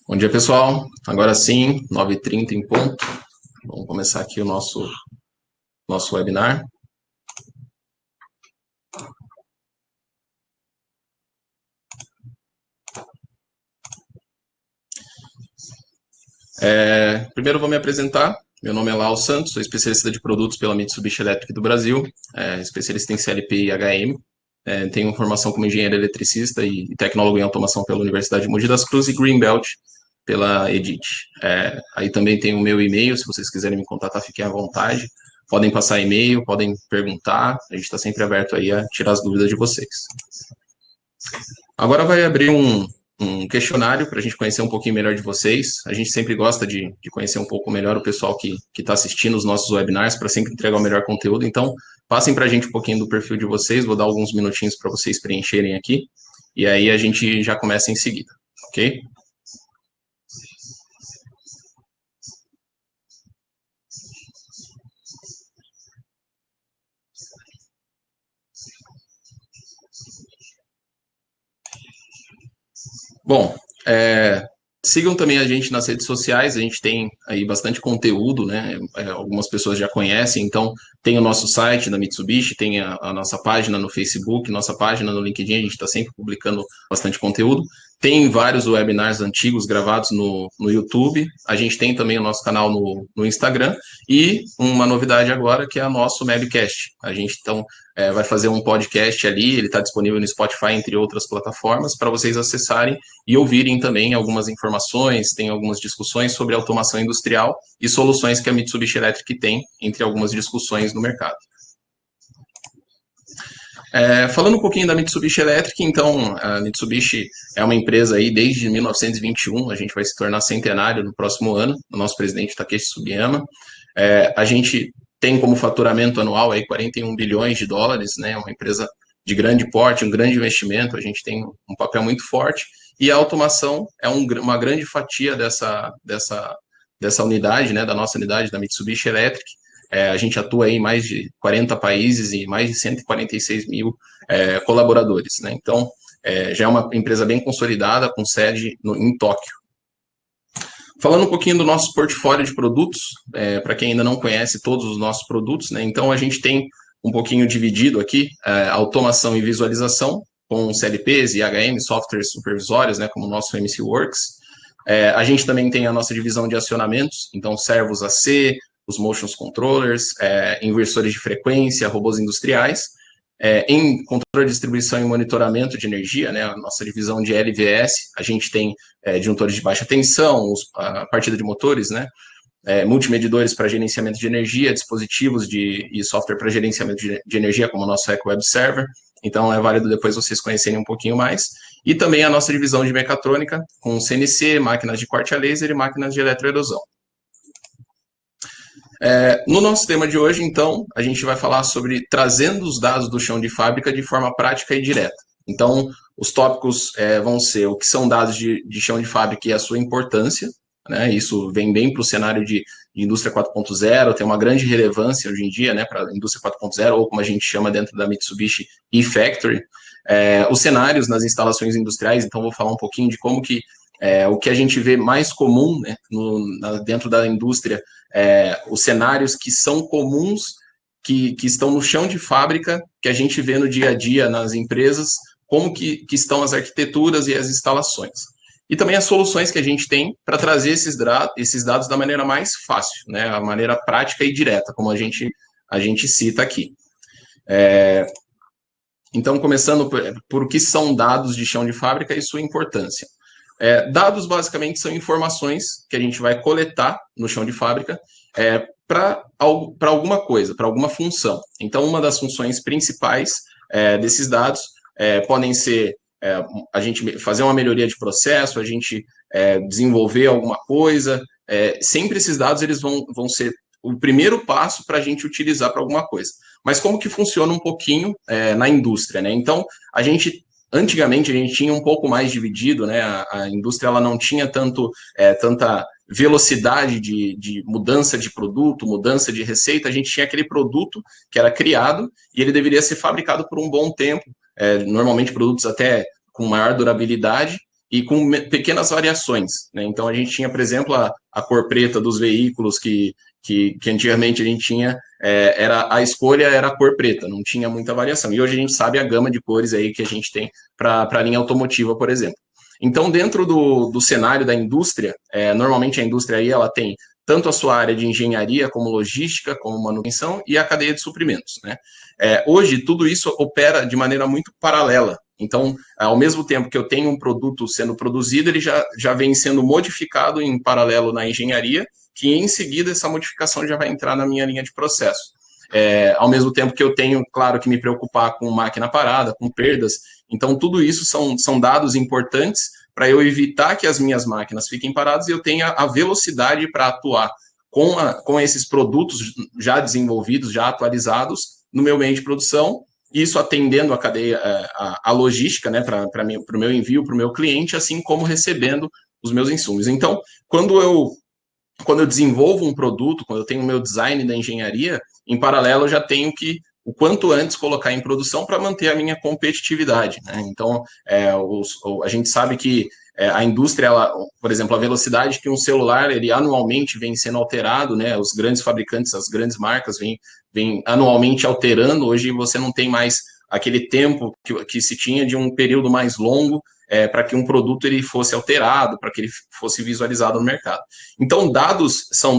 Bom dia, pessoal. Agora sim, 9h30 em ponto. Vamos começar aqui o nosso webinar. Primeiro vou me apresentar. Meu nome é Lau Santos, sou especialista de produtos pela Mitsubishi Electric do Brasil, especialista em CLP e HM. Tenho formação como engenheiro eletricista e tecnólogo em automação pela Universidade de Mogi das Cruzes e Greenbelt pela EDIT. Aí também tem o meu e-mail, se vocês quiserem me contatar, fiquem à vontade. Podem passar e-mail, podem perguntar, a gente está sempre aberto aí a tirar as dúvidas de vocês. Agora vai abrir um questionário para a gente conhecer um pouquinho melhor de vocês. A gente sempre gosta de conhecer um pouco melhor o pessoal que está assistindo os nossos webinars para sempre entregar o melhor conteúdo. Então, passem para a gente um pouquinho do perfil de vocês, vou dar alguns minutinhos para vocês preencherem aqui, e aí a gente já começa em seguida, ok? Bom, sigam também a gente nas redes sociais, a gente tem aí bastante conteúdo, né? Algumas pessoas já conhecem, então tem o nosso site da Mitsubishi, tem a nossa página no Facebook, nossa página no LinkedIn, a gente está sempre publicando bastante conteúdo. Tem vários webinars antigos gravados no YouTube, a gente tem também o nosso canal no Instagram, e uma novidade agora que é o nosso Mabcast. A gente então vai fazer um podcast ali, ele está disponível no Spotify, entre outras plataformas, para vocês acessarem e ouvirem também algumas informações, tem algumas discussões sobre automação industrial e soluções que a Mitsubishi Electric tem, entre algumas discussões no mercado. Falando um pouquinho da Mitsubishi Electric, então, a Mitsubishi é uma empresa aí desde 1921, a gente vai se tornar centenário no próximo ano, o nosso presidente Takeshi Sugiyama. A gente tem como faturamento anual aí 41 bilhões de dólares, né, uma empresa de grande porte, um grande investimento, a gente tem um papel muito forte, e a automação é uma grande fatia dessa unidade, né, da nossa unidade, da Mitsubishi Electric. A gente atua em mais de 40 países e mais de 146 mil colaboradores, né? Então, já é uma empresa bem consolidada, com sede em Tóquio. Falando um pouquinho do nosso portfólio de produtos, para quem ainda não conhece todos os nossos produtos, né? Então, a gente tem um pouquinho dividido aqui, automação e visualização, com CLPs e HM, softwares supervisórios, né, como o nosso MC Works. A gente também tem a nossa divisão de acionamentos, então servos AC, os motions controllers, inversores de frequência, robôs industriais. Em controle de distribuição e monitoramento de energia, né, a nossa divisão de LVS, a gente tem disjuntores de baixa tensão, a partida de motores, né, multimedidores para gerenciamento de energia, dispositivos e software para gerenciamento de energia, como o nosso Eco Web Server. Então, é válido depois vocês conhecerem um pouquinho mais. E também a nossa divisão de mecatrônica, com CNC, máquinas de corte a laser e máquinas de eletroerosão. No nosso tema de hoje, então, a gente vai falar sobre trazendo os dados do chão de fábrica de forma prática e direta. Então, os tópicos vão ser o que são dados de chão de fábrica e a sua importância, né? Isso vem bem para o cenário de indústria 4.0, tem uma grande relevância hoje em dia, né, para a indústria 4.0, ou como a gente chama dentro da Mitsubishi, e-Factory. Os cenários nas instalações industriais, então vou falar um pouquinho de como que o que a gente vê mais comum, né, dentro da indústria, os cenários que são comuns, que estão no chão de fábrica, que a gente vê no dia a dia nas empresas, como que estão as arquiteturas e as instalações. E também as soluções que a gente tem para trazer esses dados da maneira mais fácil, né, a maneira prática e direta, como a gente cita aqui. Então, começando por o que são dados de chão de fábrica e sua importância. Dados, basicamente, são informações que a gente vai coletar no chão de fábrica para alguma coisa, para alguma função. Então, uma das funções principais desses dados podem ser a gente fazer uma melhoria de processo, a gente desenvolver alguma coisa. Sempre esses dados eles vão ser o primeiro passo para a gente utilizar para alguma coisa. Mas como que funciona um pouquinho na indústria, né? Então, antigamente a gente tinha um pouco mais dividido, né? A indústria ela não tinha tanta velocidade de mudança de produto, mudança de receita. A gente tinha aquele produto que era criado e ele deveria ser fabricado por um bom tempo, normalmente produtos até com maior durabilidade, e com pequenas variações, né? Então, a gente tinha, por exemplo, a cor preta dos veículos que antigamente a gente tinha, a escolha era a cor preta, não tinha muita variação. E hoje a gente sabe a gama de cores aí que a gente tem para a linha automotiva, por exemplo. Então, dentro do cenário da indústria, normalmente a indústria aí ela tem tanto a sua área de engenharia, como logística, como manutenção e a cadeia de suprimentos, né? Hoje, tudo isso opera de maneira muito paralela. Então, ao mesmo tempo que eu tenho um produto sendo produzido, ele já vem sendo modificado em paralelo na engenharia, que em seguida essa modificação já vai entrar na minha linha de processo. Ao mesmo tempo que eu tenho, claro, que me preocupar com máquina parada, com perdas. Então, tudo isso são dados importantes para eu evitar que as minhas máquinas fiquem paradas e eu tenha a velocidade para atuar com esses produtos já desenvolvidos, já atualizados no meu meio de produção, isso atendendo a cadeia, a logística, né, para o meu envio, para o meu cliente, assim como recebendo os meus insumos. Então, quando eu desenvolvo um produto, quando eu tenho o meu design da engenharia, em paralelo eu já tenho que, o quanto antes, colocar em produção para manter a minha competitividade, né? Então, a gente sabe que a indústria, por exemplo, a velocidade que um celular, ele anualmente vem sendo alterado, né? Os grandes fabricantes, as grandes marcas vêm anualmente alterando. Hoje você não tem mais aquele tempo que se tinha de um período mais longo para que um produto ele fosse alterado, para que ele fosse visualizado no mercado. Então,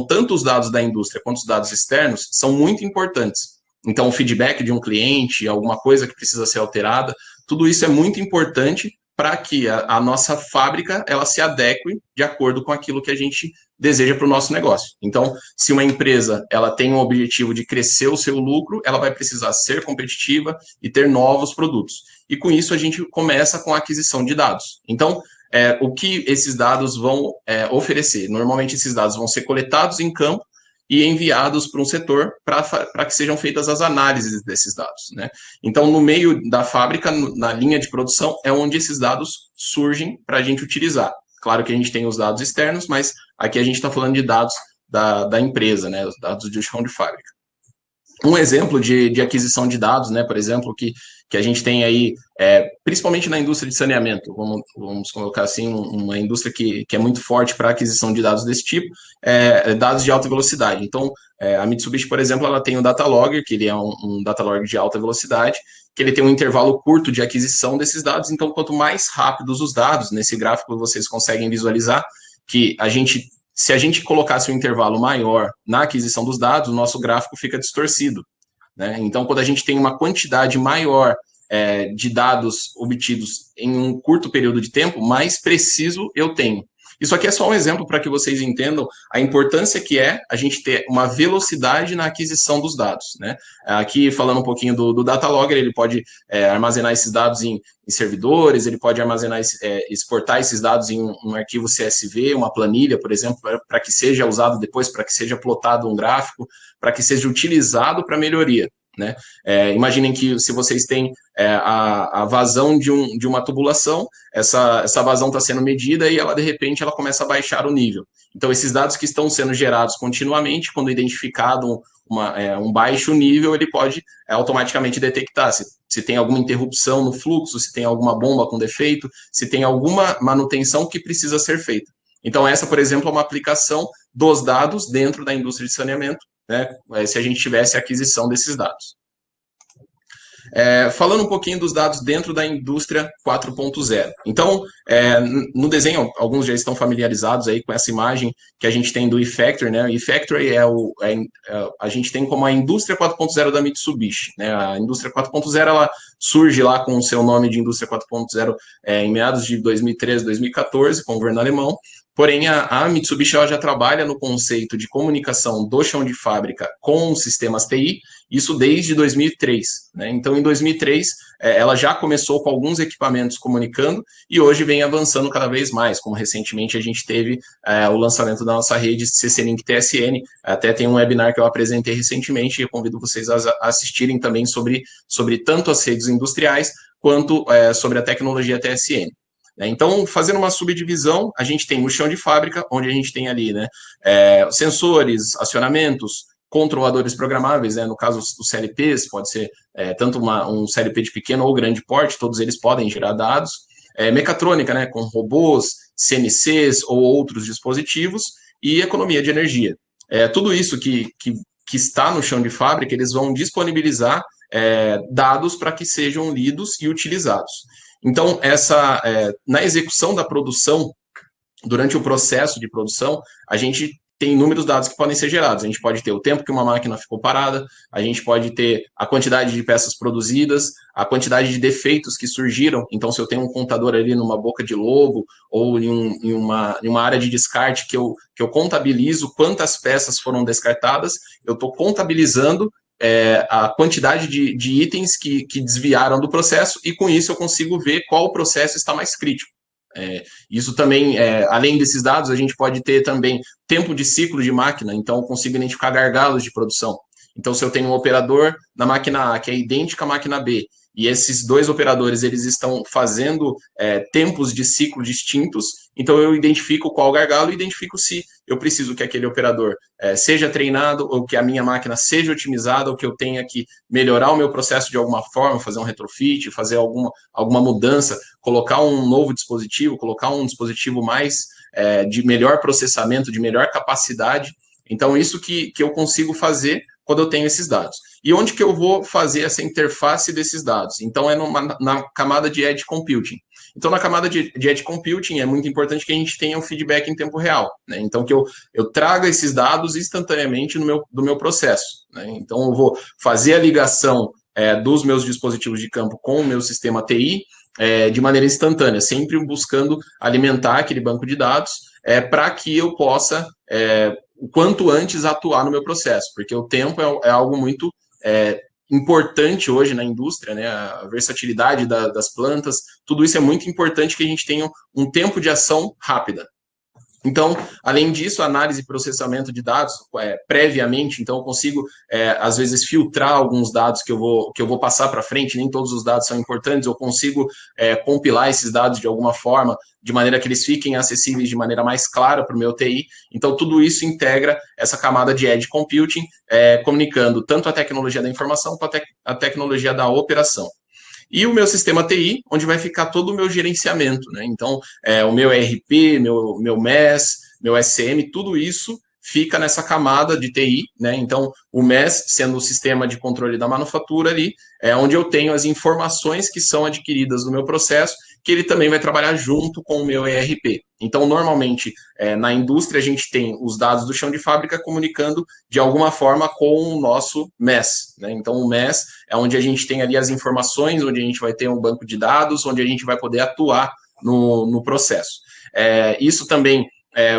tanto os dados da indústria quanto os dados externos, são muito importantes. Então, o feedback de um cliente, alguma coisa que precisa ser alterada, tudo isso é muito importante para que a nossa fábrica ela se adeque de acordo com aquilo que a gente deseja para o nosso negócio. Então, se uma empresa ela tem um objetivo de crescer o seu lucro, ela vai precisar ser competitiva e ter novos produtos. E com isso a gente começa com a aquisição de dados. Então, o que esses dados vão oferecer? Normalmente esses dados vão ser coletados em campo e enviados para um setor para que sejam feitas as análises desses dados, né? Então, no meio da fábrica, na linha de produção, é onde esses dados surgem para a gente utilizar. Claro que a gente tem os dados externos, mas aqui a gente está falando de dados da empresa, né? Os dados de chão de fábrica. Um exemplo de aquisição de dados, né, por exemplo, que a gente tem aí, principalmente na indústria de saneamento, vamos colocar assim, uma indústria que é muito forte para a aquisição de dados desse tipo, dados de alta velocidade. Então, a Mitsubishi, por exemplo, ela tem o Data Logger, que ele é um Data Logger de alta velocidade, que ele tem um intervalo curto de aquisição desses dados, então quanto mais rápidos os dados, nesse gráfico vocês conseguem visualizar que se a gente colocasse um intervalo maior na aquisição dos dados, o nosso gráfico fica distorcido, né? Então, quando a gente tem uma quantidade maior de dados obtidos em um curto período de tempo, mais preciso eu tenho. Isso aqui é só um exemplo para que vocês entendam a importância que é a gente ter uma velocidade na aquisição dos dados, né? Aqui, falando um pouquinho do Data Logger, ele pode armazenar esses dados em servidores, ele pode armazenar, exportar esses dados em um arquivo CSV, uma planilha, por exemplo, para que seja usado depois, para que seja plotado um gráfico, para que seja utilizado para melhoria, né? Imaginem que se vocês têm a vazão de uma tubulação, essa vazão está sendo medida e ela, de repente, ela começa a baixar o nível. Então, esses dados que estão sendo gerados continuamente, quando identificado um baixo nível, ele pode automaticamente detectar se tem alguma interrupção no fluxo, se tem alguma bomba com defeito, se tem alguma manutenção que precisa ser feita. Então, essa, por exemplo, é uma aplicação dos dados dentro da indústria de saneamento, né, se a gente tivesse a aquisição desses dados. Falando um pouquinho dos dados dentro da indústria 4.0. Então, no desenho, alguns já estão familiarizados aí com essa imagem que a gente tem do eFactory, né? O eFactory a gente tem como a indústria 4.0 da Mitsubishi, né? A indústria 4.0, ela surge lá com o seu nome de indústria 4.0 em meados de 2013, 2014, com o governo alemão. Porém, a Mitsubishi ela já trabalha no conceito de comunicação do chão de fábrica com sistemas TI, isso desde 2003, né? Então, em 2003, ela já começou com alguns equipamentos comunicando e hoje vem avançando cada vez mais, como recentemente a gente teve o lançamento da nossa rede CC-Link TSN, até tem um webinar que eu apresentei recentemente e eu convido vocês a assistirem também sobre tanto as redes industriais quanto sobre a tecnologia TSN. Então, fazendo uma subdivisão, a gente tem o chão de fábrica, onde a gente tem ali, né, sensores, acionamentos, controladores programáveis, né, no caso os CLPs, pode ser tanto um CLP de pequeno ou grande porte, todos eles podem gerar dados. mecatrônica, né, com robôs, CNCs ou outros dispositivos, e economia de energia. Tudo isso que está no chão de fábrica, eles vão disponibilizar dados para que sejam lidos e utilizados. Então, na execução da produção, durante o processo de produção, a gente tem inúmeros dados que podem ser gerados. A gente pode ter o tempo que uma máquina ficou parada, a gente pode ter a quantidade de peças produzidas, a quantidade de defeitos que surgiram. Então, se eu tenho um contador ali numa boca de lobo ou em uma área de descarte que eu contabilizo quantas peças foram descartadas, eu estou contabilizando a quantidade de itens que desviaram do processo, e com isso eu consigo ver qual processo está mais crítico. Isso também, além desses dados, a gente pode ter também tempo de ciclo de máquina, então eu consigo identificar gargalos de produção. Então, se eu tenho um operador na máquina A que é idêntica à máquina B, e esses dois operadores eles estão fazendo tempos de ciclo distintos, então eu identifico qual gargalo e identifico se eu preciso que aquele operador seja treinado, ou que a minha máquina seja otimizada, ou que eu tenha que melhorar o meu processo de alguma forma, fazer um retrofit, fazer alguma mudança, colocar um novo dispositivo, colocar um dispositivo mais de melhor processamento, de melhor capacidade. Então, isso que eu consigo fazer quando eu tenho esses dados. E onde que eu vou fazer essa interface desses dados? Então, na camada de Edge Computing. Então, na camada de Edge Computing, é muito importante que a gente tenha um feedback em tempo real, né? Então, que eu traga esses dados instantaneamente do meu processo, né? Então, eu vou fazer a ligação dos meus dispositivos de campo com o meu sistema TI de maneira instantânea, sempre buscando alimentar aquele banco de dados para que eu possa, o quanto antes, atuar no meu processo, porque o tempo é algo muito importante hoje na indústria, né? A versatilidade das plantas, tudo isso é muito importante que a gente tenha um tempo de ação rápida. Então, além disso, análise e processamento de dados previamente, então eu consigo, às vezes, filtrar alguns dados que eu vou passar para frente, nem todos os dados são importantes, eu consigo compilar esses dados de alguma forma, de maneira que eles fiquem acessíveis de maneira mais clara para o meu TI. Então, tudo isso integra essa camada de Edge Computing, comunicando tanto a tecnologia da informação quanto a tecnologia da operação. E o meu sistema TI, onde vai ficar todo o meu gerenciamento, né? Então, o meu ERP, meu MES, meu SCM, tudo isso fica nessa camada de TI, né? Então, o MES, sendo o sistema de controle da manufatura ali, é onde eu tenho as informações que são adquiridas no meu processo, que ele também vai trabalhar junto com o meu ERP. Então, normalmente, na indústria, a gente tem os dados do chão de fábrica comunicando de alguma forma com o nosso MES, né? Então, o MES é onde a gente tem ali as informações, onde a gente vai ter um banco de dados, onde a gente vai poder atuar no processo. Isso também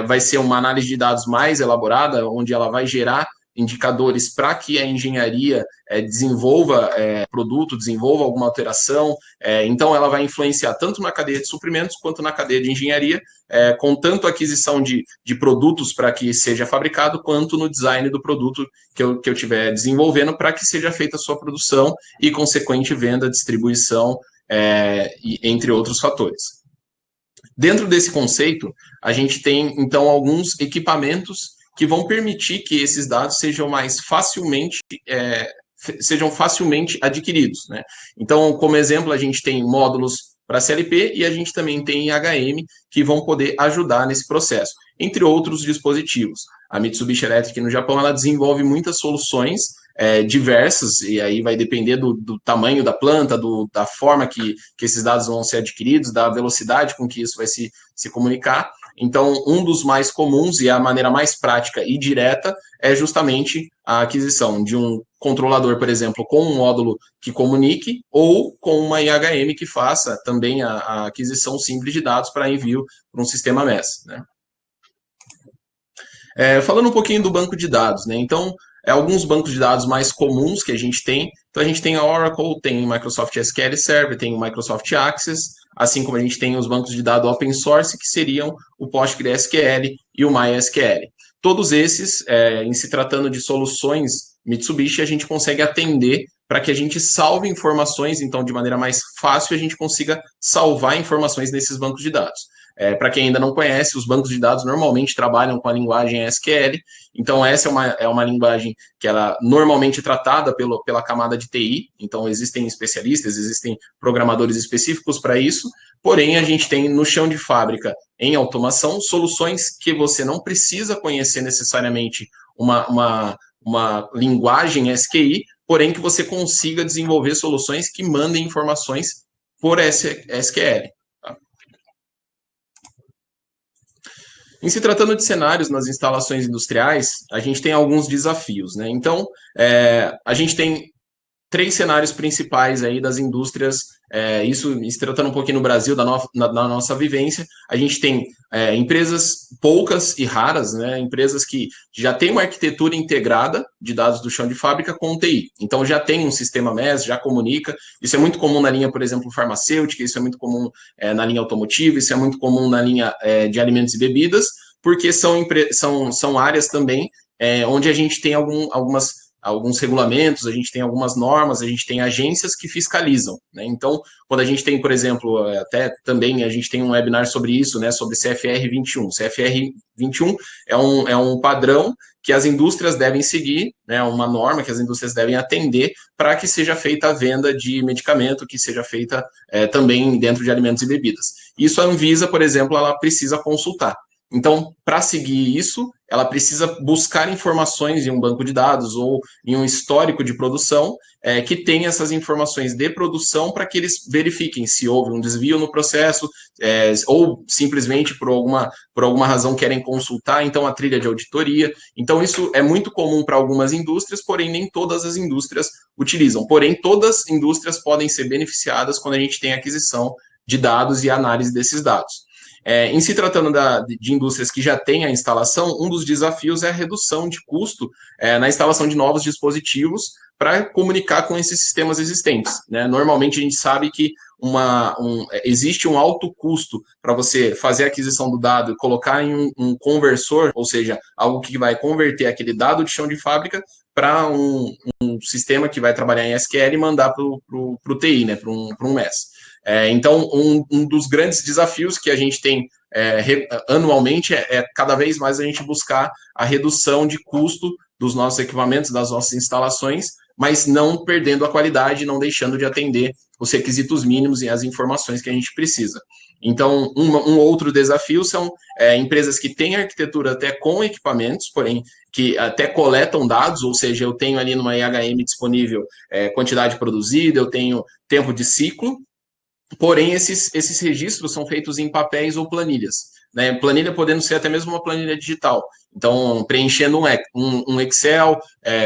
vai ser uma análise de dados mais elaborada, onde ela vai gerar indicadores para que a engenharia desenvolva produto, desenvolva alguma alteração. Então, ela vai influenciar tanto na cadeia de suprimentos quanto na cadeia de engenharia, com tanto a aquisição de produtos para que seja fabricado, quanto no design do produto que eu estiver desenvolvendo para que seja feita a sua produção e consequente venda, distribuição, entre outros fatores. Dentro desse conceito, a gente tem, então, alguns equipamentos que vão permitir que esses dados sejam facilmente adquiridos, né? Então, como exemplo, a gente tem módulos para CLP e a gente também tem HM que vão poder ajudar nesse processo, entre outros dispositivos. A Mitsubishi Electric no Japão, ela desenvolve muitas soluções diversas, e aí vai depender do tamanho da planta, da forma que esses dados vão ser adquiridos, da velocidade com que isso vai se comunicar. Então, um dos mais comuns e a maneira mais prática e direta é justamente a aquisição de um controlador, por exemplo, com um módulo que comunique, ou com uma IHM que faça também a aquisição simples de dados para envio para um sistema MES, né? Falando um pouquinho do banco de dados, né? Então, alguns bancos de dados mais comuns que a gente tem. Então, a gente tem a Oracle, tem o Microsoft SQL Server, tem o Microsoft Access, assim como a gente tem os bancos de dados open source, que seriam o PostgreSQL e o MySQL. Todos esses, em se tratando de soluções Mitsubishi, a gente consegue atender para que a gente salve informações, então, de maneira mais fácil, a gente consiga salvar informações nesses bancos de dados. Para quem ainda não conhece, os bancos de dados normalmente trabalham com a linguagem SQL, então essa é uma linguagem que ela normalmente é tratada pela camada de TI, então existem especialistas, existem programadores específicos para isso, porém a gente tem no chão de fábrica, em automação, soluções que você não precisa conhecer necessariamente uma linguagem SQI, porém que você consiga desenvolver soluções que mandem informações por SQL. Tá? Em se tratando de cenários nas instalações industriais, a gente tem alguns desafios, né? Então, a gente tem três cenários principais aí das indústrias, isso se tratando um pouquinho no Brasil, da nossa vivência, a gente tem empresas poucas e raras, né, empresas que já têm uma arquitetura integrada de dados do chão de fábrica com TI, então já tem um sistema MES, já comunica, isso é muito comum na linha, por exemplo, farmacêutica, isso é muito comum na linha automotiva, isso é muito comum na linha de alimentos e bebidas, porque são áreas também onde a gente tem alguns regulamentos, a gente tem algumas normas, a gente tem agências que fiscalizam, né? Então, quando a gente tem, por exemplo, até também a gente tem um webinar sobre isso, né? Sobre CFR 21. CFR 21 é um padrão que as indústrias devem seguir, né? Uma norma que as indústrias devem atender para que seja feita a venda de medicamento, que seja feita também dentro de alimentos e bebidas. Isso a Anvisa, por exemplo, ela precisa consultar. Então, para seguir isso, ela precisa buscar informações em um banco de dados ou em um histórico de produção que tenha essas informações de produção para que eles verifiquem se houve um desvio no processo ou simplesmente por alguma razão querem consultar, então, a trilha de auditoria. Então, isso é muito comum para algumas indústrias, porém, nem todas as indústrias utilizam. Porém, todas as indústrias podem ser beneficiadas quando a gente tem aquisição de dados e análise desses dados. Em se tratando de indústrias que já têm a instalação, um dos desafios é a redução de custo na instalação de novos dispositivos para comunicar com esses sistemas existentes, né? Normalmente a gente sabe que existe um alto custo para você fazer a aquisição do dado e colocar em um conversor, ou seja, algo que vai converter aquele dado de chão de fábrica para um sistema que vai trabalhar em SQL e mandar para o TI, né? Para um MES. Então, um dos grandes desafios que a gente tem anualmente cada vez mais a gente buscar a redução de custo dos nossos equipamentos, das nossas instalações, mas não perdendo a qualidade, não deixando de atender os requisitos mínimos e as informações que a gente precisa. Então, um outro desafio são empresas que têm arquitetura até com equipamentos, porém, que até coletam dados, ou seja, eu tenho ali numa IHM disponível quantidade produzida, eu tenho tempo de ciclo, porém, esses registros são feitos em papéis ou planilhas, né? Planilha podendo ser até mesmo uma planilha digital. Então, preenchendo um Excel,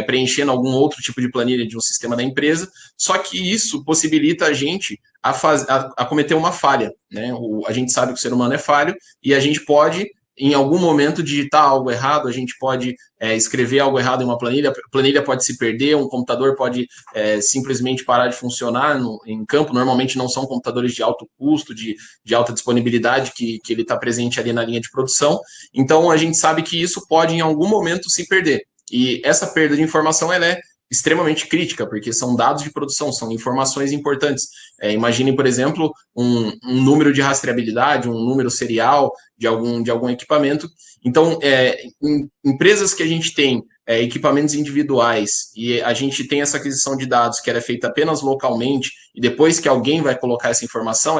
preenchendo algum outro tipo de planilha de um sistema da empresa, só que isso possibilita a gente a cometer uma falha, né? A gente sabe que o ser humano é falho e a gente pode, em algum momento, digitar algo errado, a gente pode escrever algo errado em uma planilha, a planilha pode se perder, um computador pode simplesmente parar de funcionar em campo, normalmente não são computadores de alto custo, de alta disponibilidade, que ele está presente ali na linha de produção, então a gente sabe que isso pode em algum momento se perder, e essa perda de informação ela é extremamente crítica, porque são dados de produção, são informações importantes. Imagine, por exemplo, um número de rastreabilidade, um número serial de algum equipamento. Então, empresas que a gente tem equipamentos individuais e a gente tem essa aquisição de dados que era feita apenas localmente e depois que alguém vai colocar essa informação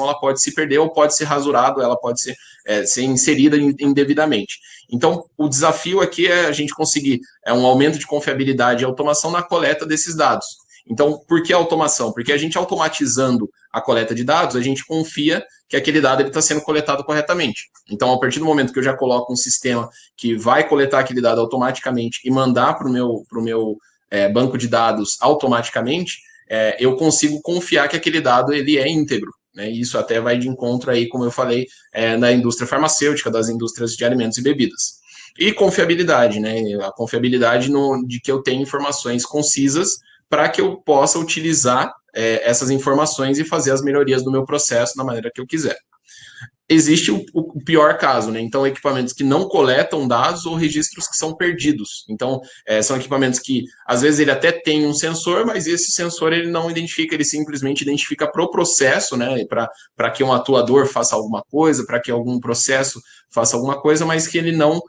ela pode se perder ou pode ser rasurada, ela pode ser inserida indevidamente. Então, o desafio aqui é a gente conseguir um aumento de confiabilidade e automação na coleta desses dados. Então, por que automação? Porque a gente automatizando a coleta de dados, a gente confia que aquele dado está sendo coletado corretamente. Então, a partir do momento que eu já coloco um sistema que vai coletar aquele dado automaticamente e mandar para o meu banco de dados automaticamente, eu consigo confiar que aquele dado ele é íntegro. Né? E isso até vai de encontro aí, como eu falei, na indústria farmacêutica, das indústrias de alimentos e bebidas. E confiabilidade, né? A confiabilidade de que eu tenho informações concisas para que eu possa utilizar essas informações e fazer as melhorias do meu processo da maneira que eu quiser. existe o pior caso, né? Então, equipamentos que não coletam dados ou registros que são perdidos. Então, são equipamentos que, às vezes, ele até tem um sensor, mas esse sensor ele não identifica, ele simplesmente identifica para o processo, né? Para que um atuador faça alguma coisa, para que algum processo faça alguma coisa, mas que ele não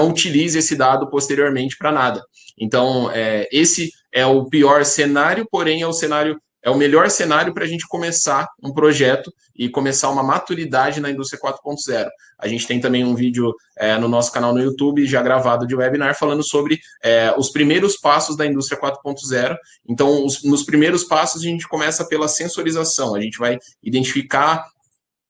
utilize esse dado posteriormente para nada. Então, esse é o pior cenário, porém é o melhor cenário para a gente começar um projeto e começar uma maturidade na indústria 4.0. A gente tem também um vídeo no nosso canal no YouTube, já gravado de webinar, falando sobre os primeiros passos da indústria 4.0. Então, nos primeiros passos, a gente começa pela sensorização. A gente vai identificar,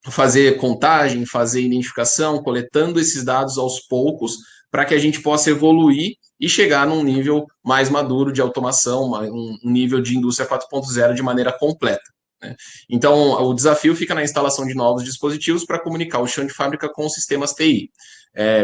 fazer contagem, fazer identificação, coletando esses dados aos poucos, para que a gente possa evoluir e chegar num nível mais maduro de automação, um nível de indústria 4.0 de maneira completa. Né? Então, o desafio fica na instalação de novos dispositivos para comunicar o chão de fábrica com os sistemas TI.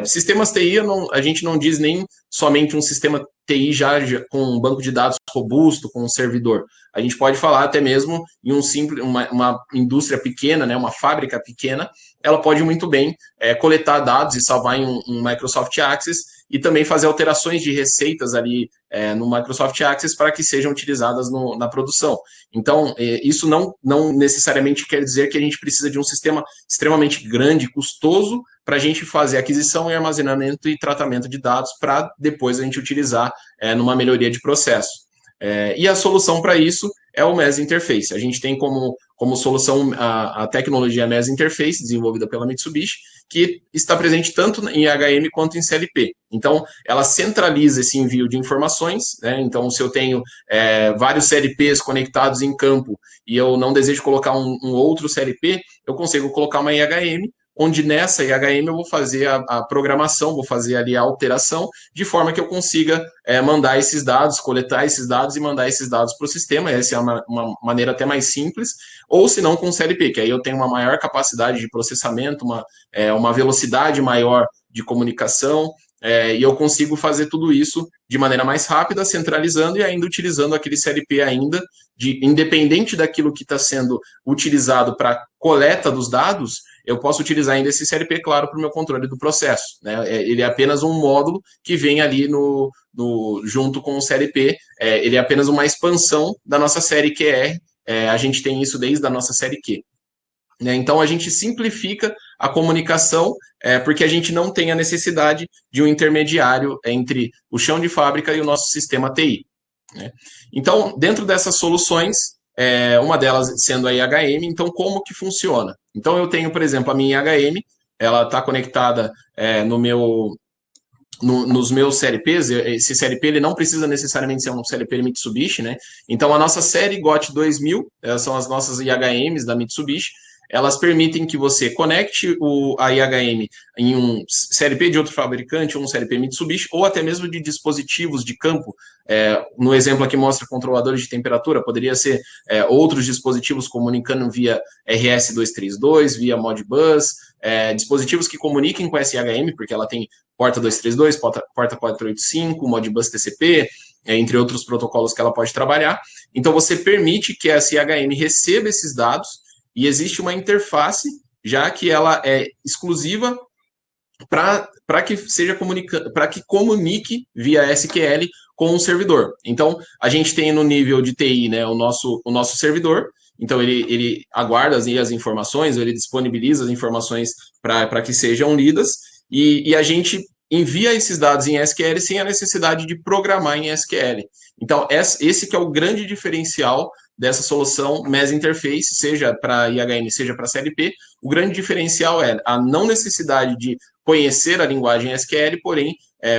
Sistemas TI, a gente não diz nem somente um sistema TI já com um banco de dados robusto, com um servidor. A gente pode falar até mesmo em uma indústria pequena, né, uma fábrica pequena, ela pode muito bem coletar dados e salvar em um Microsoft Access e também fazer alterações de receitas ali no Microsoft Access para que sejam utilizadas na produção. Então, isso não necessariamente quer dizer que a gente precisa de um sistema extremamente grande, custoso, para a gente fazer aquisição e armazenamento e tratamento de dados para depois a gente utilizar numa melhoria de processo. E a solução para isso é o MES Interface. A gente tem como solução a tecnologia MES Interface, desenvolvida pela Mitsubishi, que está presente tanto em HM quanto em CLP. Então, ela centraliza esse envio de informações, né? Então, se eu tenho vários CLPs conectados em campo e eu não desejo colocar um outro CLP, eu consigo colocar uma IHM, onde nessa IHM eu vou fazer a programação, vou fazer ali a alteração, de forma que eu consiga mandar esses dados, coletar esses dados e mandar esses dados para o sistema. Essa é uma maneira até mais simples, ou se não com CLP, que aí eu tenho uma maior capacidade de processamento, uma velocidade maior de comunicação, e eu consigo fazer tudo isso de maneira mais rápida, centralizando e ainda utilizando aquele CLP ainda, independente daquilo que está sendo utilizado para coleta dos dados, eu posso utilizar ainda esse CLP, claro, para o meu controle do processo. Né? Ele é apenas um módulo que vem ali junto com o CLP, ele é apenas uma expansão da nossa série QR, a gente tem isso desde a nossa série Q. Né? Então, a gente simplifica a comunicação, porque a gente não tem a necessidade de um intermediário entre o chão de fábrica e o nosso sistema TI. Né? Então, dentro dessas soluções, uma delas sendo a IHM, então como que funciona? Então, eu tenho, por exemplo, a minha IHM, ela está conectada nos meus CLPs. Esse CLP ele não precisa necessariamente ser um CLP Mitsubishi, né? Então, a nossa série GOT 2000, são as nossas IHMs da Mitsubishi, elas permitem que você conecte a IHM em um CLP de outro fabricante, ou um CLP Mitsubishi, ou até mesmo de dispositivos de campo. No exemplo aqui mostra controladores de temperatura, poderia ser outros dispositivos comunicando via RS-232, via Modbus, dispositivos que comuniquem com essa IHM, porque ela tem porta 232, porta 485, Modbus TCP, entre outros protocolos que ela pode trabalhar. Então, você permite que essa IHM receba esses dados, e existe uma interface, já que ela é exclusiva para que comunique via SQL com o servidor. Então, a gente tem no nível de TI, né, o nosso servidor. Então, ele aguarda as informações, ele disponibiliza as informações para que sejam lidas, e a gente envia esses dados em SQL sem a necessidade de programar em SQL. Então, esse que é o grande diferencial dessa solução MES Interface, seja para IHM, seja para CLP. O grande diferencial é a não necessidade de conhecer a linguagem SQL, porém,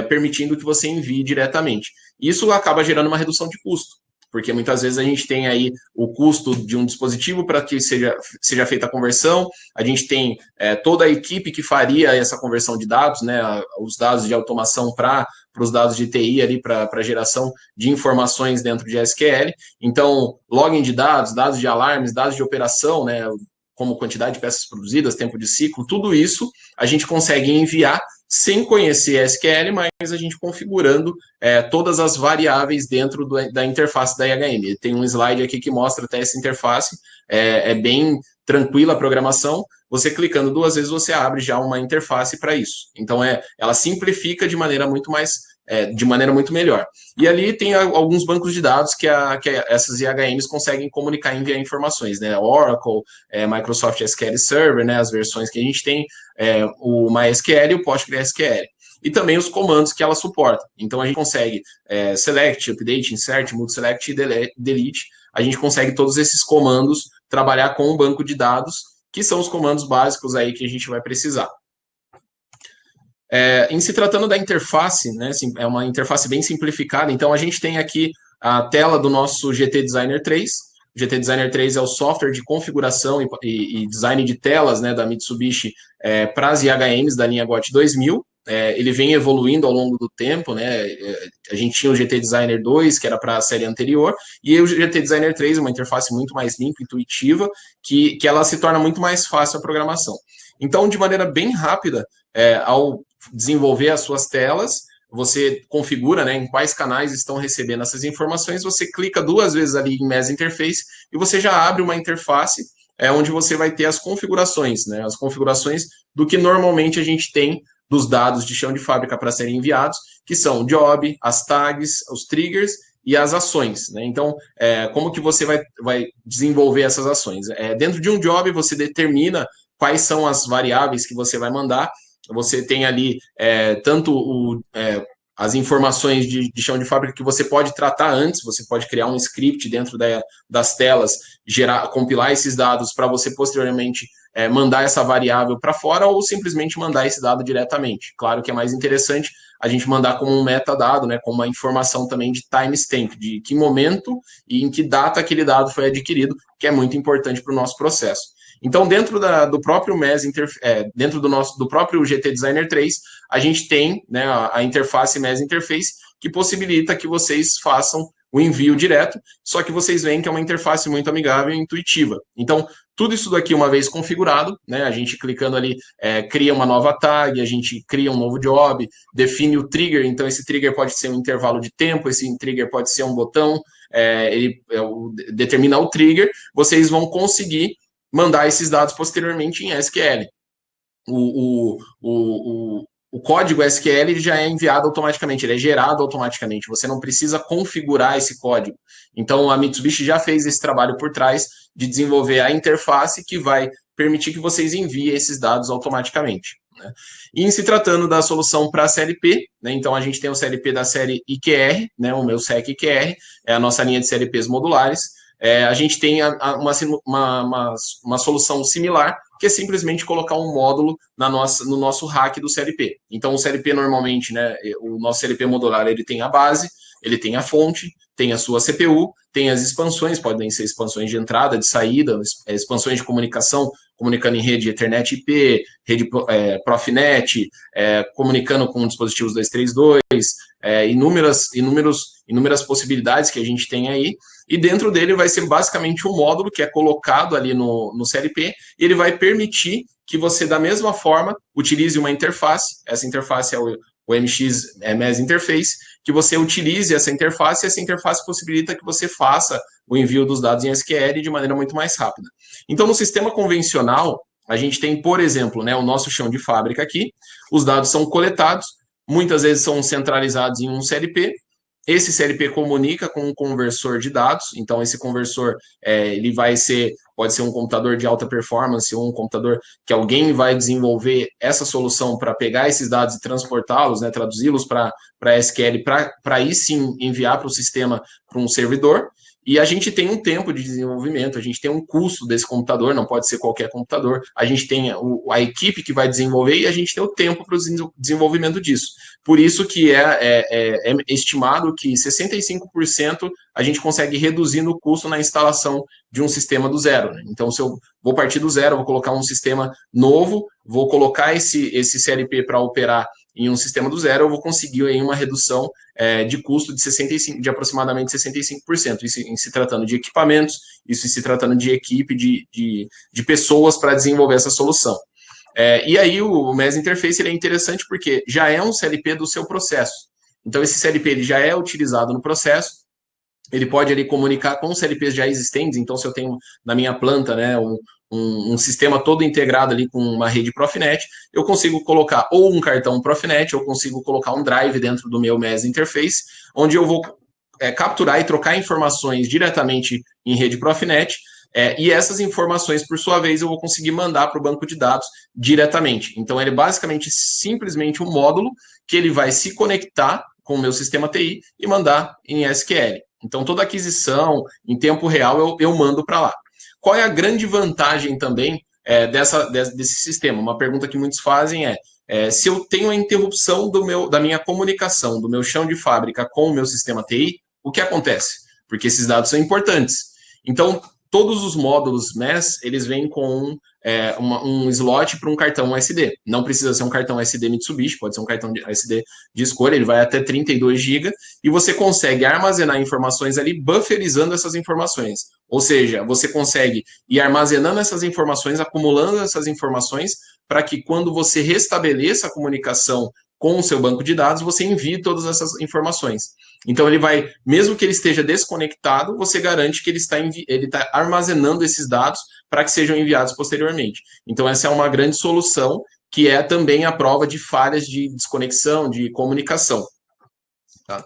permitindo que você envie diretamente. Isso acaba gerando uma redução de custo, porque muitas vezes a gente tem aí o custo de um dispositivo para que seja feita a conversão, a gente tem toda a equipe que faria essa conversão de dados, né, os dados de automação para os dados de TI ali para geração de informações dentro de SQL. Então, login de dados de alarmes, dados de operação, né, como quantidade de peças produzidas, tempo de ciclo, tudo isso a gente consegue enviar sem conhecer SQL, mas a gente configurando todas as variáveis dentro da interface da IHM. Tem um slide aqui que mostra até essa interface, é bem tranquila a programação. Você clicando 2 vezes, você abre já uma interface para isso. Então, ela simplifica de maneira muito melhor. E ali tem alguns bancos de dados que essas IHMs conseguem comunicar e enviar informações, né? Oracle, Microsoft SQL Server, né? As versões que a gente tem, o MySQL e o PostgreSQL. E também os comandos que ela suporta. Então, a gente consegue select, update, insert, multiselect e delete. A gente consegue todos esses comandos trabalhar com um banco de dados, que são os comandos básicos aí que a gente vai precisar. Em se tratando da interface, né, é uma interface bem simplificada, então a gente tem aqui a tela do nosso GT Designer 3. O GT Designer 3 é o software de configuração e design de telas, né, da Mitsubishi para as IHMs da linha GOT 2000. Ele vem evoluindo ao longo do tempo, né? A gente tinha o GT Designer 2, que era para a série anterior, e o GT Designer 3 é uma interface muito mais limpa, intuitiva, que ela se torna muito mais fácil a programação. Então, de maneira bem rápida, ao desenvolver as suas telas, você configura, né, em quais canais estão recebendo essas informações, você clica 2 vezes ali em Mesh Interface e você já abre uma interface onde você vai ter as configurações, né, as configurações do que normalmente a gente tem dos dados de chão de fábrica para serem enviados, que são o job, as tags, os triggers e as ações, né? Então, como que você vai desenvolver essas ações? Dentro de um job, você determina quais são as variáveis que você vai mandar. Você tem ali tanto as informações de chão de fábrica que você pode tratar antes, você pode criar um script dentro das telas, compilar esses dados para você posteriormente mandar essa variável para fora ou simplesmente mandar esse dado diretamente. Claro que é mais interessante a gente mandar como um metadado, né, como uma informação também de timestamp, de que momento e em que data aquele dado foi adquirido, que é muito importante para o nosso processo. Então, dentro do próprio dentro do próprio GT Designer 3, a gente tem, né, a interface Mesh Interface, que possibilita que vocês façam o envio direto, só que vocês veem que é uma interface muito amigável e intuitiva. Então, tudo isso daqui, uma vez configurado, né, a gente clicando ali, cria uma nova tag, a gente cria um novo job, define o trigger, então esse trigger pode ser um intervalo de tempo, esse trigger pode ser um botão, ele determina o trigger, vocês vão conseguir mandar esses dados posteriormente em SQL. O código SQL já é enviado automaticamente, ele é gerado automaticamente, você não precisa configurar esse código. Então, a Mitsubishi já fez esse trabalho por trás de desenvolver a interface que vai permitir que vocês enviem esses dados automaticamente, né? E em se tratando da solução para CLP, né, então a gente tem o CLP da série IQR, né, o meu SEC IQR, é a nossa linha de CLPs modulares. A gente tem uma solução similar, que é simplesmente colocar um módulo no nosso rack do CLP. Então, o CLP normalmente, né, o nosso CLP modular, ele tem a base, ele tem a fonte, tem a sua CPU, tem as expansões, podem ser expansões de entrada, de saída, expansões de comunicação, comunicando em rede Ethernet IP, rede Profinet, comunicando com dispositivos 232, inúmeras possibilidades que a gente tem aí, e dentro dele vai ser basicamente um módulo que é colocado ali no CLP, e ele vai permitir que você, da mesma forma, utilize uma interface, essa interface é o MX Mesh Interface, que você utilize essa interface, e essa interface possibilita que você faça o envio dos dados em SQL de maneira muito mais rápida. Então, no sistema convencional, a gente tem, por exemplo, né, o nosso chão de fábrica aqui, os dados são coletados, muitas vezes são centralizados em um CLP, esse CLP comunica com um conversor de dados, então esse conversor ele pode ser um computador de alta performance ou um computador que alguém vai desenvolver essa solução para pegar esses dados e transportá-los, né, traduzi-los para SQL, para aí sim enviar para o sistema, para um servidor. E a gente tem um tempo de desenvolvimento, a gente tem um custo desse computador, não pode ser qualquer computador, a gente tem a equipe que vai desenvolver e a gente tem o tempo para o desenvolvimento disso. Por isso que é estimado que 65% a gente consegue reduzir no custo na instalação de um sistema do zero, né? Então, se eu vou partir do zero, vou colocar um sistema novo, vou colocar esse CLP para operar em um sistema do zero, eu vou conseguir aí uma redução de custo de aproximadamente 65%. Isso em se tratando de equipamentos, isso em se tratando de equipe, de pessoas para desenvolver essa solução. E aí o MES Interface ele é interessante porque já é um CLP do seu processo. Então esse CLP ele já é utilizado no processo, ele pode ali comunicar com CLPs já existentes. Então se eu tenho na minha planta, né, um sistema todo integrado ali com uma rede Profinet, eu consigo colocar ou um cartão Profinet, ou consigo colocar um drive dentro do meu MES Interface, onde eu vou capturar e trocar informações diretamente em rede Profinet, e essas informações, por sua vez, eu vou conseguir mandar para o banco de dados diretamente. Então, ele é basicamente simplesmente um módulo que ele vai se conectar com o meu sistema TI e mandar em SQL. Então, toda aquisição em tempo real eu mando para lá. Qual é a grande vantagem também desse sistema? Uma pergunta que muitos fazem se eu tenho a interrupção da minha comunicação, do meu chão de fábrica com o meu sistema TI, o que acontece? Porque esses dados são importantes. Então, todos os módulos MES, eles vêm com um slot para um cartão SD. Não precisa ser um cartão SD Mitsubishi, pode ser um cartão SD de escolha, ele vai até 32 GB, e você consegue armazenar informações ali, bufferizando essas informações. Ou seja, você consegue ir armazenando essas informações, acumulando essas informações, para que quando você restabeleça a comunicação com o seu banco de dados, você envie todas essas informações. Então, ele vai, mesmo que ele esteja desconectado, você garante que ele está armazenando esses dados para que sejam enviados posteriormente. Então, essa é uma grande solução, que é também a prova de falhas de desconexão, de comunicação. Tá?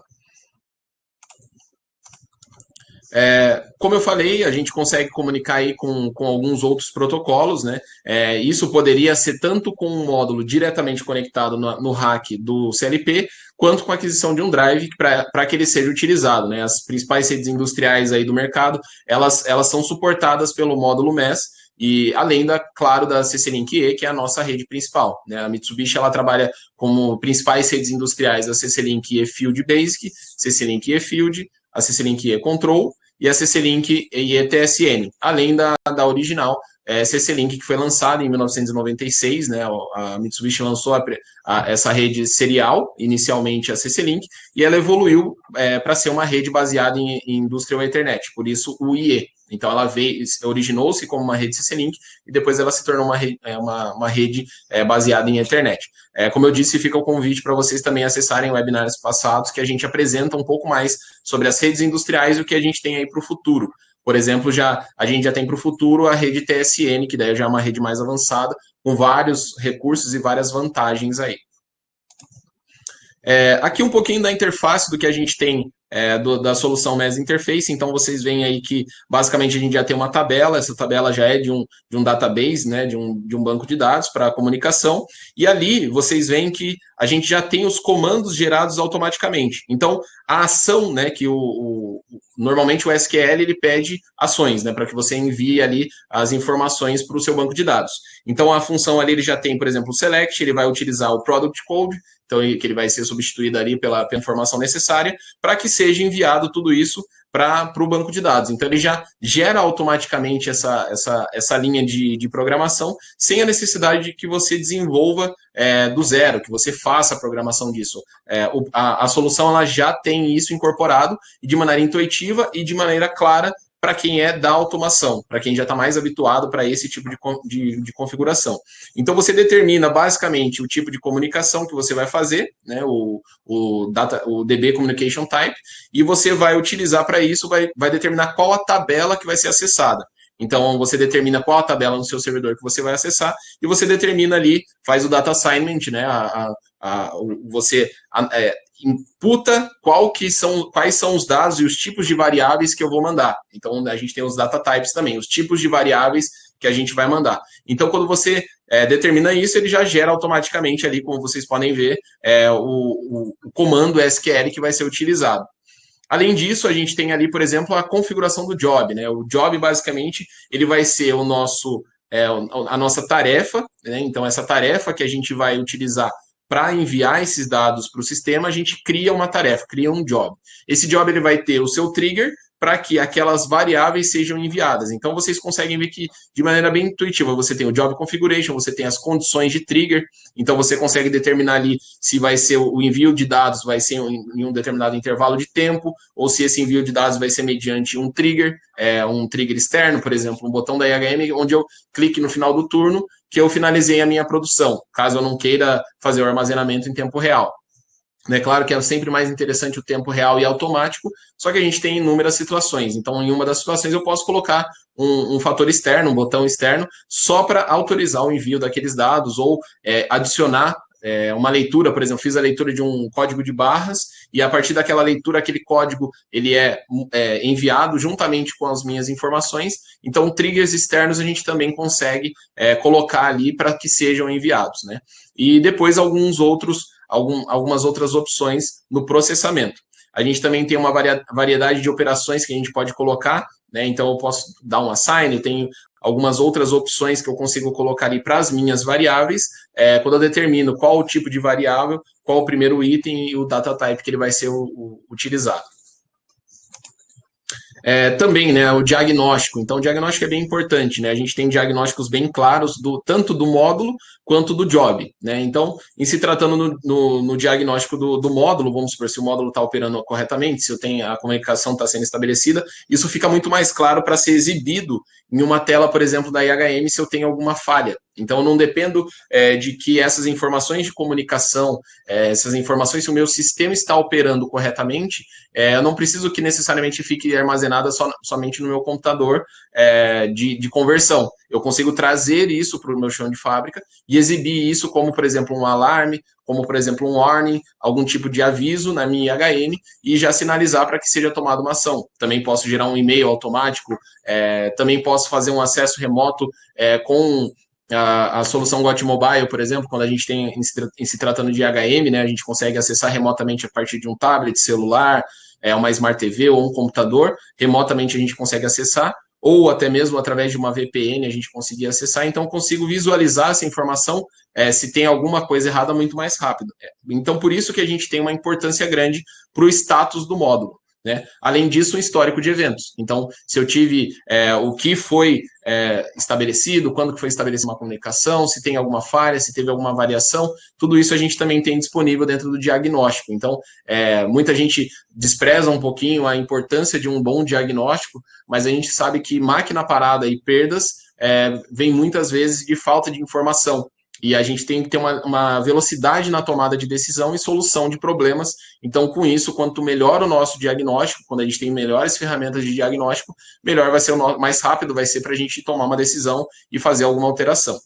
Como eu falei, a gente consegue comunicar aí com alguns outros protocolos, né? Isso poderia ser tanto com um módulo diretamente conectado no rack do CLP, quanto com a aquisição de um drive para que ele seja utilizado, né? As principais redes industriais aí do mercado, elas são suportadas pelo módulo MES, e além claro, da CC-Link E, que é a nossa rede principal, né? A Mitsubishi, ela trabalha como principais redes industriais a CC-Link E Field Basic, CC-Link E Field, a CC-Link E Control e a CC-Link E TSN, além da original CC-Link, que foi lançada em 1996, né? A Mitsubishi lançou essa rede serial, inicialmente a CC-Link, e ela evoluiu para ser uma rede baseada em Industrial Ethernet, por isso o IE. Então, ela originou-se como uma rede CC-Link e depois ela se tornou uma rede baseada em Ethernet. Como eu disse, fica o convite para vocês também acessarem webinars passados, que a gente apresenta um pouco mais sobre as redes industriais e o que a gente tem aí para o futuro. Por exemplo, a gente já tem para o futuro a rede TSN, que daí já é uma rede mais avançada, com vários recursos e várias vantagens aí. Aqui um pouquinho da interface do que a gente tem da solução MES Interface. Então, vocês veem aí que, basicamente, a gente já tem uma tabela. Essa tabela já é de um database, né, de um banco de dados para comunicação. E ali, vocês veem que a gente já tem os comandos gerados automaticamente. Então, a ação, né, que normalmente o SQL ele pede ações, né, para que você envie ali as informações para o seu banco de dados. Então, a função ali ele já tem, por exemplo, o select, ele vai utilizar o product code, então que ele vai ser substituído ali pela informação necessária, para que seja enviado tudo isso para o banco de dados. Então, ele já gera automaticamente essa linha de programação, sem a necessidade de que você desenvolva do zero, que você faça a programação disso. A solução ela já tem isso incorporado, e de maneira intuitiva e de maneira clara, para quem é da automação, para quem já está mais habituado para esse tipo de configuração. Então, você determina basicamente o tipo de comunicação que você vai fazer, né, o DB Communication Type, e você vai utilizar para isso, vai determinar qual a tabela que vai ser acessada. Então, você determina qual a tabela no seu servidor que você vai acessar, e você determina ali, faz o data assignment, né, você imputa quais são os dados e os tipos de variáveis que eu vou mandar. Então, a gente tem os data types também, os tipos de variáveis que a gente vai mandar. Então, quando você determina isso, ele já gera automaticamente ali, como vocês podem ver, o comando SQL que vai ser utilizado. Além disso, a gente tem ali, por exemplo, a configuração do job, né? O job, basicamente, ele vai ser a nossa tarefa, né? Então, essa tarefa que a gente vai utilizar para enviar esses dados para o sistema, a gente cria uma tarefa, cria um job. Esse job ele vai ter o seu trigger para que aquelas variáveis sejam enviadas. Então, vocês conseguem ver que, de maneira bem intuitiva, você tem o job configuration, você tem as condições de trigger, então você consegue determinar ali se vai ser o envio de dados, vai ser em um determinado intervalo de tempo, ou se esse envio de dados vai ser mediante um trigger externo, por exemplo, um botão da IHM, onde eu clique no final do turno que eu finalizei a minha produção, caso eu não queira fazer o armazenamento em tempo real. É claro que é sempre mais interessante o tempo real e automático, só que a gente tem inúmeras situações. Então, em uma das situações, eu posso colocar um fator externo, um botão externo, só para autorizar o envio daqueles dados ou adicionar uma leitura. Por exemplo, fiz a leitura de um código de barras e a partir daquela leitura, aquele código ele é enviado juntamente com as minhas informações. Então, triggers externos a gente também consegue colocar ali para que sejam enviados, né? E depois algumas outras opções no processamento. A gente também tem uma variedade de operações que a gente pode colocar, né? Então eu posso dar um assign, eu tenho algumas outras opções que eu consigo colocar ali para as minhas variáveis, quando eu determino qual o tipo de variável, qual o primeiro item e o data type que ele vai ser utilizado. Também, né, o diagnóstico. Então, o diagnóstico é bem importante, né? A gente tem diagnósticos bem claros tanto do módulo quanto do job, né? Então, em se tratando no diagnóstico do módulo, vamos supor, se o módulo está operando corretamente, se eu tenho a comunicação está sendo estabelecida, isso fica muito mais claro para ser exibido em uma tela, por exemplo, da IHM, se eu tenho alguma falha. Então, eu não dependo de que essas informações de comunicação, essas informações, se o meu sistema está operando corretamente, eu não preciso que necessariamente fique armazenada somente no meu computador de conversão. Eu consigo trazer isso para o meu chão de fábrica e exibir isso como, por exemplo, um alarme, como, por exemplo, um warning, algum tipo de aviso na minha IHM e já sinalizar para que seja tomada uma ação. Também posso gerar um e-mail automático, também posso fazer um acesso remoto com a solução Got Mobile, por exemplo, quando a gente tem, em se tratando de IHM, né, a gente consegue acessar remotamente a partir de um tablet, celular, uma Smart TV ou um computador, remotamente a gente consegue acessar, ou até mesmo através de uma VPN a gente conseguir acessar, então consigo visualizar essa informação, se tem alguma coisa errada, muito mais rápido. Então, por isso que a gente tem uma importância grande para o status do módulo, né? Além disso, um histórico de eventos. Então, se eu tive o que foi estabelecido, quando que foi estabelecida uma comunicação, se tem alguma falha, se teve alguma variação, tudo isso a gente também tem disponível dentro do diagnóstico. Então, muita gente despreza um pouquinho a importância de um bom diagnóstico, mas a gente sabe que máquina parada e perdas vem muitas vezes de falta de informação. E a gente tem que ter uma velocidade na tomada de decisão e solução de problemas. Então, com isso, quanto melhor o nosso diagnóstico, quando a gente tem melhores ferramentas de diagnóstico, melhor vai ser mais rápido vai ser para a gente tomar uma decisão e fazer alguma alteração.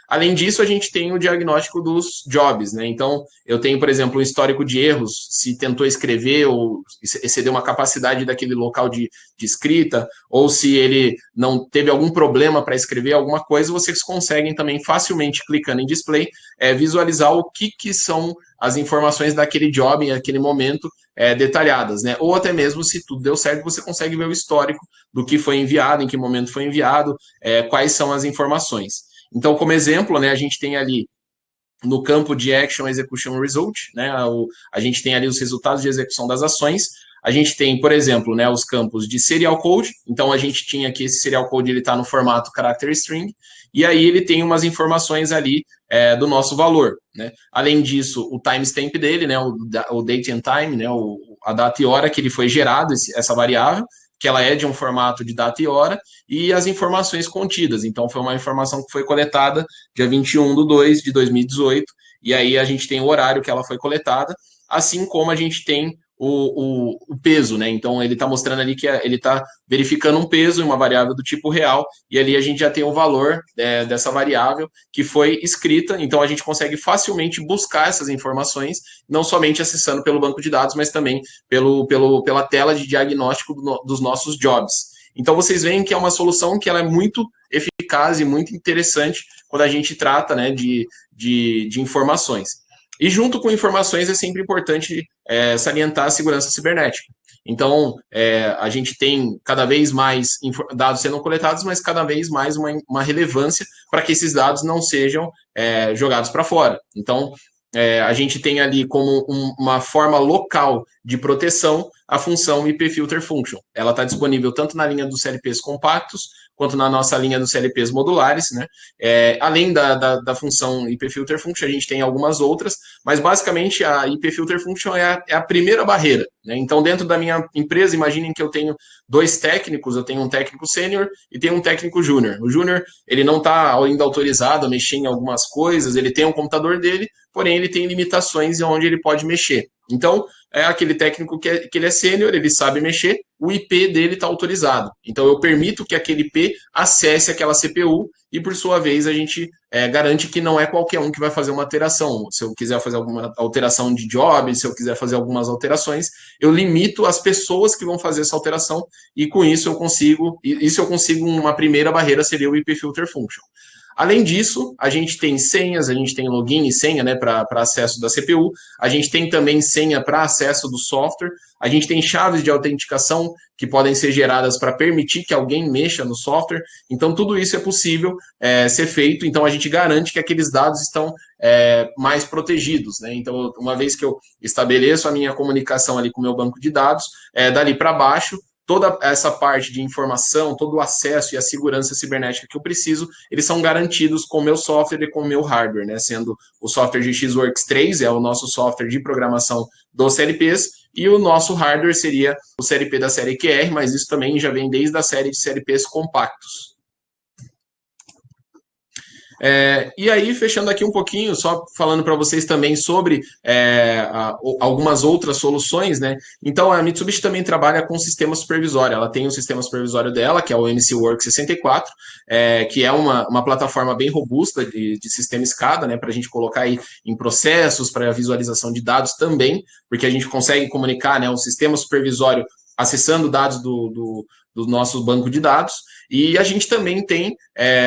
Além disso, a gente tem o diagnóstico dos jobs, né? Então, eu tenho, por exemplo, um histórico de erros, se tentou escrever ou excedeu uma capacidade daquele local de escrita, ou se ele não teve algum problema para escrever alguma coisa, vocês conseguem também facilmente, clicando em display, visualizar o que são as informações daquele job em aquele momento detalhadas, né? Ou até mesmo, se tudo deu certo, você consegue ver o histórico do que foi enviado, em que momento foi enviado, quais são as informações. Então, como exemplo, né, a gente tem ali no campo de Action Execution Result, né, a gente tem ali os resultados de execução das ações. A gente tem, por exemplo, né, os campos de Serial Code. Então, a gente tinha aqui esse Serial Code, ele está no formato Character String, e aí ele tem umas informações ali do nosso valor, né? Além disso, o timestamp dele, né, o date and time, né, a data e hora que ele foi gerado, essa variável, que ela é de um formato de data e hora, e as informações contidas. Então, foi uma informação que foi coletada dia 21/2 de 2018, e aí a gente tem o horário que ela foi coletada, assim como a gente tem o peso, né? Então, ele está mostrando ali que ele está verificando um peso em uma variável do tipo real, e ali a gente já tem o valor dessa variável que foi escrita, então a gente consegue facilmente buscar essas informações, não somente acessando pelo banco de dados, mas também pela tela de diagnóstico dos nossos jobs. Então, vocês veem que é uma solução que ela é muito eficaz e muito interessante quando a gente trata, né, de informações. E junto com informações é sempre importante salientar a segurança cibernética. Então, a gente tem cada vez mais dados sendo coletados, mas cada vez mais uma relevância para que esses dados não sejam jogados para fora. Então, a gente tem ali como uma forma local de proteção a função IP Filter Function. Ela está disponível tanto na linha dos CLPs compactos, quanto na nossa linha dos CLPs modulares, né? Além da função IP Filter Function, a gente tem algumas outras, mas basicamente a IP Filter Function é a primeira barreira, né? Então, dentro da minha empresa, imaginem que eu tenho dois técnicos, eu tenho um técnico sênior e tenho um técnico júnior. O júnior, ele não está ainda autorizado a mexer em algumas coisas, ele tem um computador dele, porém ele tem limitações em onde ele pode mexer. Então, é aquele técnico que ele é sênior, ele sabe mexer, o IP dele está autorizado. Então, eu permito que aquele IP acesse aquela CPU e, por sua vez, a gente garante que não é qualquer um que vai fazer uma alteração. Se eu quiser fazer alguma alteração de job, se eu quiser fazer algumas alterações, eu limito as pessoas que vão fazer essa alteração e, com isso, eu consigo uma primeira barreira, seria o IP Filter Function. Além disso, a gente tem senhas, a gente tem login e senha, né, para acesso da CPU, a gente tem também senha para acesso do software, a gente tem chaves de autenticação que podem ser geradas para permitir que alguém mexa no software. Então, tudo isso é possível ser feito. Então, a gente garante que aqueles dados estão mais protegidos, né? Então, uma vez que eu estabeleço a minha comunicação ali com o meu banco de dados, dali para baixo, toda essa parte de informação, todo o acesso e a segurança cibernética que eu preciso, eles são garantidos com o meu software e com o meu hardware, né? Sendo o software de Xworks 3, é o nosso software de programação dos CLPs, e o nosso hardware seria o CLP da série QR, mas isso também já vem desde a série de CLPs compactos. E aí, fechando aqui um pouquinho, só falando para vocês também sobre algumas outras soluções, né? Então, a Mitsubishi também trabalha com sistema supervisório. Ela tem um sistema supervisório dela, que é o MCWorks 64, que é uma plataforma bem robusta de sistema SCADA, né? Para a gente colocar aí em processos, para visualização de dados também, porque a gente consegue comunicar, né, o sistema supervisório acessando dados do nosso banco de dados. E a gente também tem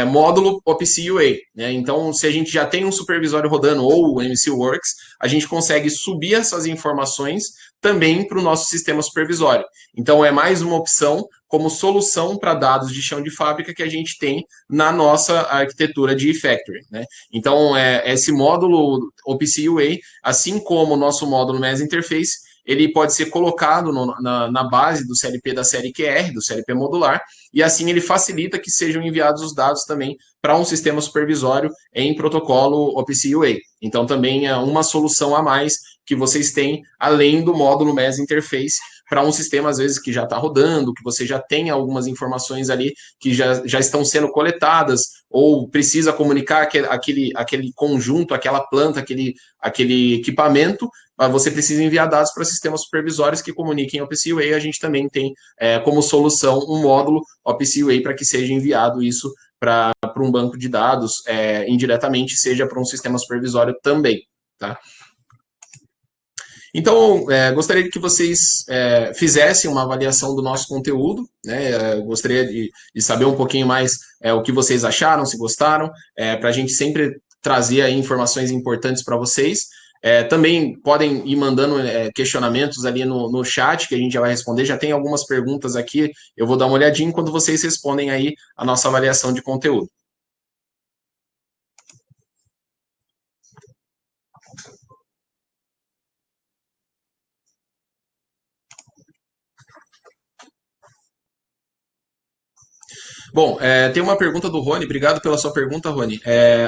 módulo OPC UA, né? Então, se a gente já tem um supervisório rodando ou o MCWorks, a gente consegue subir essas informações também para o nosso sistema supervisório. Então, é mais uma opção como solução para dados de chão de fábrica que a gente tem na nossa arquitetura de eFactory, né? Então, esse módulo OPC UA, assim como o nosso módulo MES Interface, ele pode ser colocado na base do CLP da série QR, do CLP modular, e assim ele facilita que sejam enviados os dados também para um sistema supervisório em protocolo OPC UA. Então, também é uma solução a mais que vocês têm, além do módulo MES Interface, para um sistema, às vezes, que já está rodando, que você já tem algumas informações ali que já estão sendo coletadas, ou precisa comunicar aquele conjunto, aquela planta, aquele equipamento, você precisa enviar dados para sistemas supervisórios que comuniquem OPC UA. A gente também tem como solução um módulo OPC UA para que seja enviado isso para um banco de dados indiretamente, seja para um sistema supervisório também, tá? Então, gostaria que vocês fizessem uma avaliação do nosso conteúdo, né? Gostaria de saber um pouquinho mais o que vocês acharam, se gostaram, para a gente sempre trazer aí informações importantes para vocês. Também podem ir mandando questionamentos ali no chat, que a gente já vai responder. Já tem algumas perguntas aqui, eu vou dar uma olhadinha enquanto vocês respondem aí a nossa avaliação de conteúdo. Bom, tem uma pergunta do Rony, obrigado pela sua pergunta, Rony.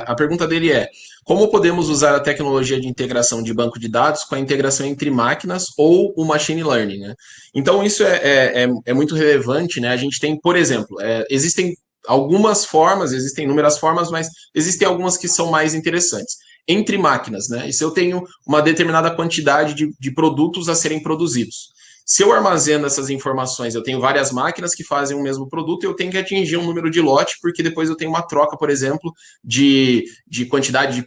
A pergunta dele é: como podemos usar a tecnologia de integração de banco de dados com a integração entre máquinas ou o machine learning, né? Então, isso é muito relevante, né? A gente tem, por exemplo, existem algumas formas, existem inúmeras formas, mas existem algumas que são mais interessantes. Entre máquinas, né? E se eu tenho uma determinada quantidade de produtos a serem produzidos. Se eu armazeno essas informações, eu tenho várias máquinas que fazem o mesmo produto, eu tenho que atingir um número de lote, porque depois eu tenho uma troca, por exemplo, de quantidade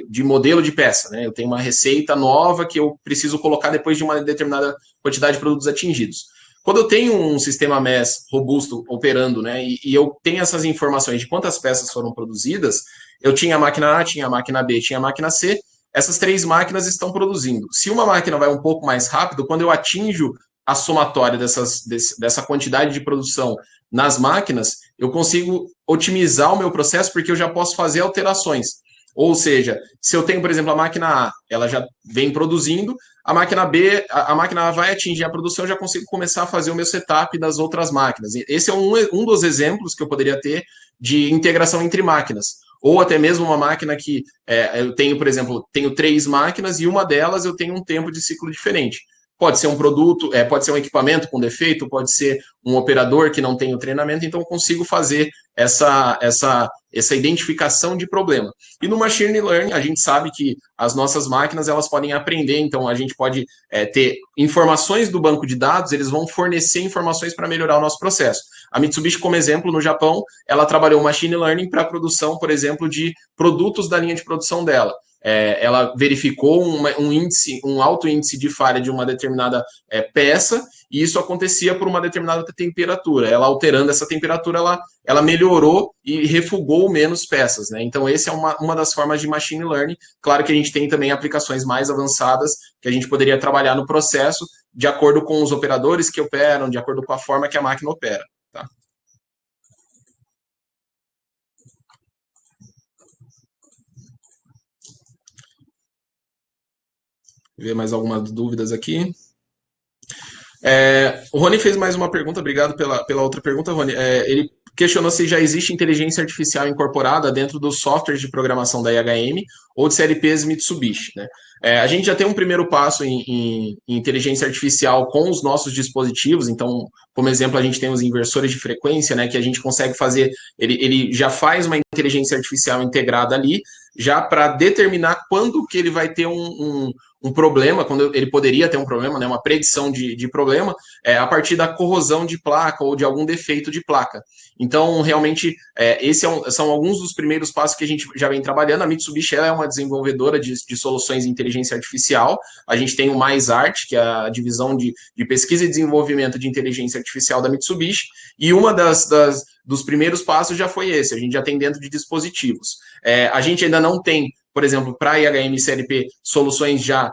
de modelo de peça, né? Eu tenho uma receita nova que eu preciso colocar depois de uma determinada quantidade de produtos atingidos. Quando eu tenho um sistema MES robusto operando, né, e eu tenho essas informações de quantas peças foram produzidas, eu tinha a máquina A, tinha a máquina B, tinha a máquina C, essas três máquinas estão produzindo. Se uma máquina vai um pouco mais rápido, quando eu atinjo a somatória dessa quantidade de produção nas máquinas, eu consigo otimizar o meu processo porque eu já posso fazer alterações. Ou seja, se eu tenho, por exemplo, a máquina A, ela já vem produzindo, a máquina B, a máquina A vai atingir a produção, eu já consigo começar a fazer o meu setup das outras máquinas. Esse é um dos exemplos que eu poderia ter de integração entre máquinas. Ou até mesmo uma máquina que eu tenho, por exemplo, tenho 3 máquinas e uma delas eu tenho um tempo de ciclo diferente. Pode ser um produto, pode ser um equipamento com defeito, pode ser um operador que não tem o treinamento, então eu consigo fazer essa identificação de problema. E no Machine Learning, a gente sabe que as nossas máquinas elas podem aprender, então a gente pode ter informações do banco de dados, eles vão fornecer informações para melhorar o nosso processo. A Mitsubishi, como exemplo, no Japão, ela trabalhou Machine Learning para a produção, por exemplo, de produtos da linha de produção dela. Ela verificou um alto índice de falha de uma determinada peça, e isso acontecia por uma determinada temperatura. Ela alterando essa temperatura, ela melhorou e refugou menos peças, né? Então, essa é uma das formas de machine learning. Claro que a gente tem também aplicações mais avançadas que a gente poderia trabalhar no processo de acordo com os operadores que operam, de acordo com a forma que a máquina opera. Tá? Ver mais algumas dúvidas aqui. O Rony fez mais uma pergunta, obrigado pela outra pergunta, Rony. Ele questionou se já existe inteligência artificial incorporada dentro dos softwares de programação da IHM ou de CLPs Mitsubishi. Né? A gente já tem um primeiro passo em inteligência artificial com os nossos dispositivos, então, como exemplo, a gente tem os inversores de frequência, né, que a gente consegue fazer, ele já faz uma inteligência artificial integrada ali, já para determinar quando que ele vai ter um problema, quando ele poderia ter um problema, né, uma predição de problema, a partir da corrosão de placa ou de algum defeito de placa. Então, realmente, esses são alguns dos primeiros passos que a gente já vem trabalhando. A Mitsubishi ela é uma desenvolvedora de soluções de inteligência artificial. A gente tem o MaisArt, que é a divisão de pesquisa e desenvolvimento de inteligência artificial da Mitsubishi, e uma dos primeiros passos já foi esse, a gente já tem dentro de dispositivos. A gente ainda não tem, por exemplo, para IHM e CLP, soluções já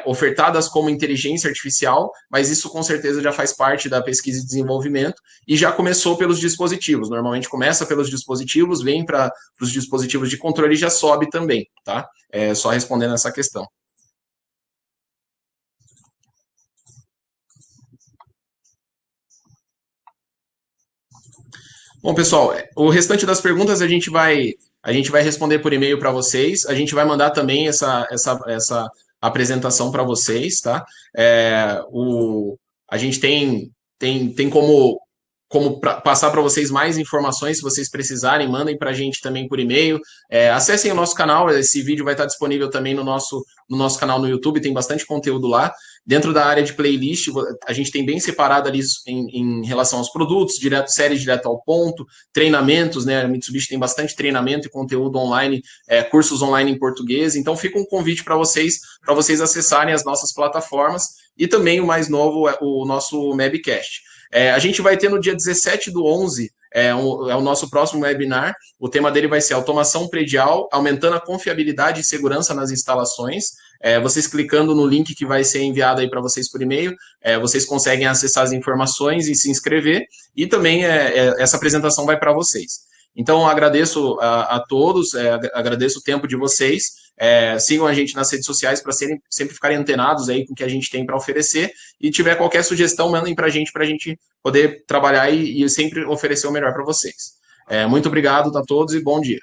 ofertadas como inteligência artificial, mas isso com certeza já faz parte da pesquisa e desenvolvimento e já começou pelos dispositivos. Normalmente começa pelos dispositivos, vem para os dispositivos de controle e já sobe também, tá? Só respondendo essa questão. Bom, pessoal, o restante das perguntas a gente vai responder por e-mail para vocês. A gente vai mandar também essa apresentação para vocês, tá? A gente tem como passar para vocês mais informações, se vocês precisarem, mandem para a gente também por e-mail. Acessem o nosso canal, esse vídeo vai estar disponível também no nosso canal no YouTube, tem bastante conteúdo lá. Dentro da área de playlist, a gente tem bem separado ali em relação aos produtos, séries direto ao ponto, treinamentos, né? A Mitsubishi tem bastante treinamento e conteúdo online, cursos online em português. Então, fica um convite para vocês acessarem as nossas plataformas e também o mais novo, o nosso Mabcast. A gente vai ter no dia 17/11, o nosso próximo webinar. O tema dele vai ser automação predial, aumentando a confiabilidade e segurança nas instalações. Vocês clicando no link que vai ser enviado aí para vocês por e-mail, vocês conseguem acessar as informações e se inscrever, e também essa apresentação vai para vocês. Então, agradeço a todos, agradeço o tempo de vocês, sigam a gente nas redes sociais para sempre ficarem antenados aí com o que a gente tem para oferecer, e tiver qualquer sugestão, mandem para a gente poder trabalhar e sempre oferecer o melhor para vocês. Muito obrigado a todos e bom dia.